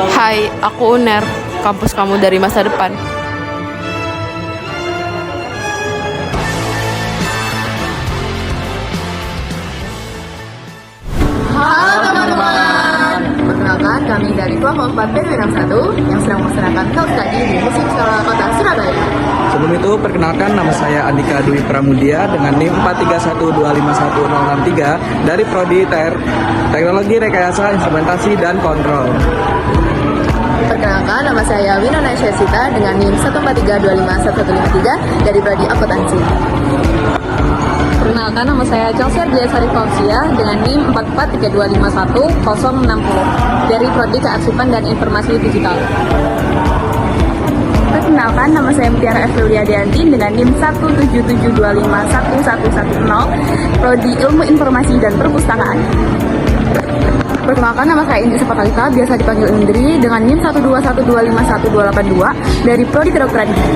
Hai, aku Uner, kampus kamu dari masa depan. Halo teman-teman, perkenalkan kami dari kelompok 4 PDW 61 yang sedang melaksanakan kaus tadi di Museum Sekolah Kota Surabaya. Sebelum itu, perkenalkan nama saya Andika Dwi Pramudia dengan NIM 431251063 dari Prodi Teknologi Rekayasa Instrumentasi dan Kontrol. Perkenalkan nama saya Winona Syasita dengan NIM 143251153 dari Prodi Akuntansi. Perkenalkan, nama saya Chelsea Ardiasari Fausia dengan NIM 443211060 dari Prodi Kearsipan dan Informasi Digital. Perkenalkan, nama saya Mutiara Evelia Deanti dengan NIM 177251110 Prodi Ilmu Informasi dan Perpustakaan. Perkenalkan, nama saya Indri Sapatalita, biasa dipanggil Indri dengan NIM 121251282 dari Prodi Kedokteran Gigi.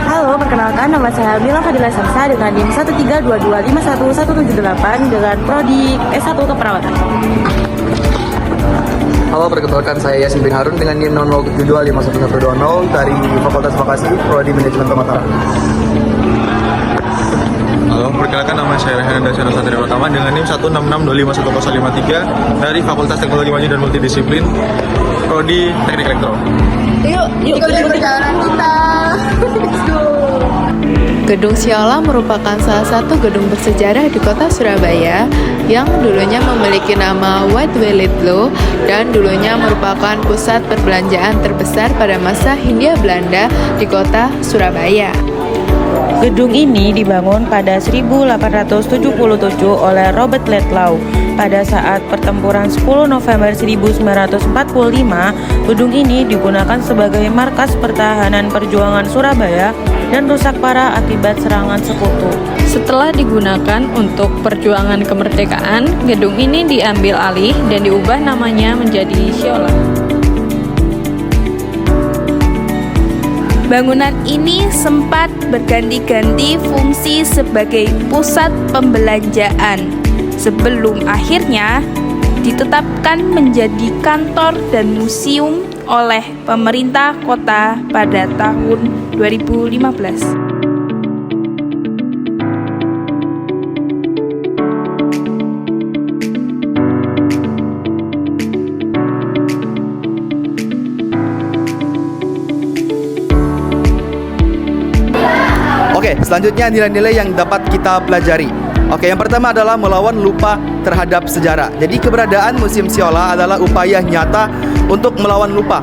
Halo, perkenalkan, nama saya Mila Fadila Samsa dengan NIM 132251178 dengan Prodi S1 Keperawatan. Halo, perkenalkan saya Yasin bin Harun dengan NIM 0072511120 dari Fakultas Farmasi, Prodi Manajemen Pemakaran. Halo, perkenalkan nama saya Rehan Dasyana Satria Utama dengan NIM 166251053 dari Fakultas Teknologi Maju dan Multidisiplin, Prodi Teknik Elektro. Yuk, ikutin perjalanan kita. Let's go. Gedung Siola merupakan salah satu gedung bersejarah di kota Surabaya yang dulunya memiliki nama White Welitlo dan dulunya merupakan pusat perbelanjaan terbesar pada masa Hindia Belanda di kota Surabaya. Gedung ini dibangun pada 1877 oleh Robert Ludlow. Pada saat pertempuran 10 November 1945, gedung ini digunakan sebagai markas pertahanan perjuangan Surabaya dan rusak parah akibat serangan sekutu. Setelah digunakan untuk perjuangan kemerdekaan, gedung ini diambil alih dan diubah namanya menjadi Siola. Bangunan ini sempat berganti-ganti fungsi sebagai pusat pembelanjaan sebelum akhirnya ditetapkan menjadi kantor dan museum oleh pemerintah kota pada tahun 2015. Oke, selanjutnya nilai-nilai yang dapat kita pelajari. Oke, yang pertama adalah melawan lupa terhadap sejarah. Jadi keberadaan Museum Siola adalah upaya nyata untuk melawan lupa.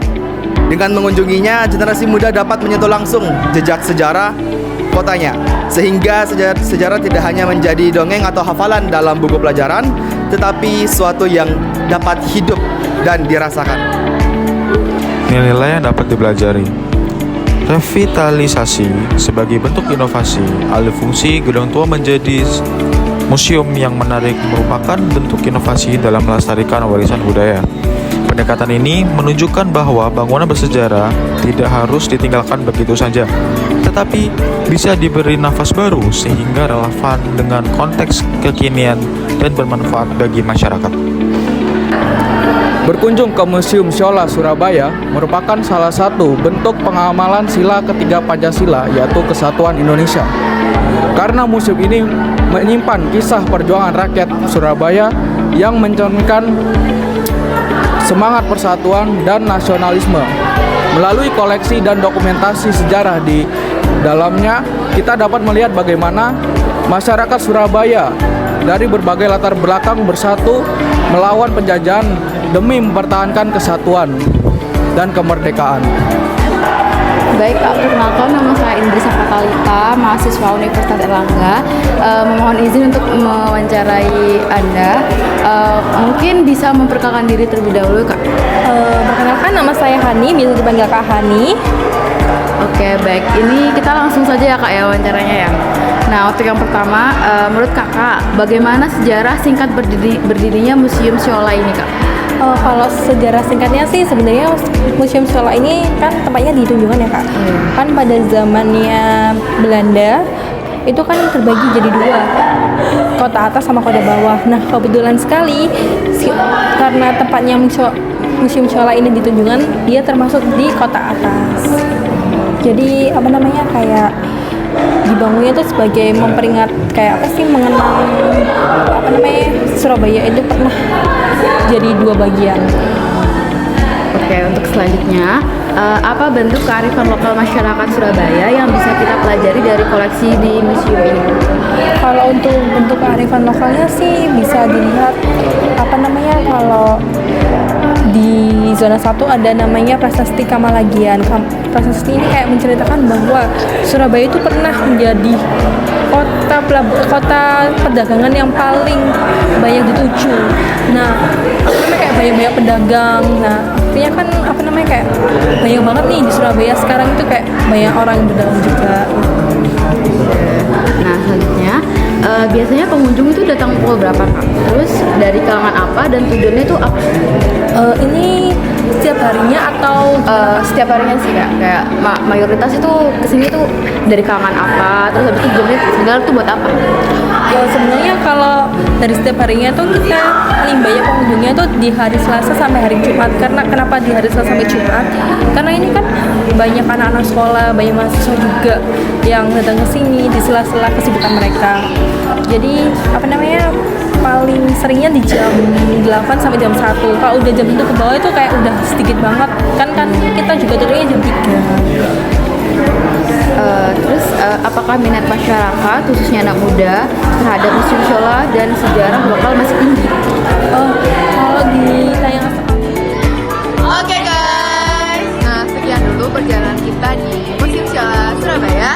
Dengan mengunjunginya, generasi muda dapat menyentuh langsung jejak sejarah kotanya. Sehingga sejarah tidak hanya menjadi dongeng atau hafalan dalam buku pelajaran, tetapi suatu yang dapat hidup dan dirasakan. Nilai-nilai yang dapat dipelajari. Revitalisasi sebagai bentuk inovasi, alih fungsi gedung tua menjadi museum yang menarik merupakan bentuk inovasi dalam melestarikan warisan budaya. Pendekatan ini menunjukkan bahwa bangunan bersejarah tidak harus ditinggalkan begitu saja, tetapi bisa diberi nafas baru sehingga relevan dengan konteks kekinian dan bermanfaat bagi masyarakat. Berkunjung ke Museum Siola Surabaya merupakan salah satu bentuk pengamalan sila ketiga Pancasila, yaitu Kesatuan Indonesia. Karena museum ini menyimpan kisah perjuangan rakyat Surabaya yang mencerminkan semangat persatuan dan nasionalisme. Melalui koleksi dan dokumentasi sejarah di dalamnya, kita dapat melihat bagaimana masyarakat Surabaya dari berbagai latar belakang bersatu melawan penjajahan demi mempertahankan kesatuan dan kemerdekaan. Baik Kak, perkenalkan nama saya Indri Sapatalita, mahasiswa Universitas Erlangga. Memohon izin untuk mewawancarai Anda. Mungkin bisa memperkenalkan diri terlebih dahulu Kak. Perkenalkan, nama saya Hani, bisa dipanggil Kak Hani. Oke, baik. Ini kita langsung saja ya Kak ya wawancaranya ya. Nah, untuk yang pertama, menurut Kakak, bagaimana sejarah singkat berdirinya Museum Siola ini Kak? Kalau sejarah singkatnya sih sebenarnya Museum Siola ini kan tempatnya di Tunjungan ya Kak. Kan pada zamannya Belanda itu kan terbagi jadi dua, kota atas sama kota bawah. Nah kebetulan sekali karena tempatnya Museum Shola ini ditunjukkan, dia termasuk di kota atas. Jadi kayak dibangunnya itu sebagai memperingat mengenang Surabaya itu pernah jadi dua bagian. Oke, untuk selanjutnya, apa bentuk kearifan lokal masyarakat Surabaya yang bisa kita pelajari dari koleksi di museum ini? Kalau untuk bentuk kearifan lokalnya sih bisa dilihat kalau di zona 1 ada namanya Prasasti Kamalagian. Prasasti ini kayak menceritakan bahwa Surabaya itu pernah menjadi kota perdagangan yang paling banyak dituju. Nah, kayak banyak pedagang. Nah, artinya kan kayak banyak banget nih di Surabaya sekarang itu kayak banyak orang yang berdagang juga. Nah, selanjutnya biasanya pengunjung itu datang pukul berapa, Kak? Terus dari kalangan apa dan tujuannya itu apa? Ini setiap harinya atau Setiap harinya sih, Kak. Kayak mayoritas itu kesini tuh dari kalangan apa? Terus habis itu tujuannya sebenarnya tuh buat apa? ya sebenarnya kalau dari setiap harinya tuh kita paling banyak pengunjungnya tuh di hari Selasa sampai hari Jumat. Karena kenapa di hari Selasa sampai Jumat? Karena ini kan banyak anak-anak sekolah, banyak mahasiswa juga yang datang ke sini di sela-sela kesibukan mereka. Jadi paling seringnya di jam 8 sampai jam 1. Kalau udah jam itu ke bawah itu kayak udah sedikit banget. Kan kita juga turunnya jam 3. Terus apakah minat masyarakat khususnya anak muda terhadap Museum Shola dan sejarah lokal masih tinggi? Kalau ditanya Oke guys, nah sekian dulu perjalanan kita di Museum Shola Surabaya.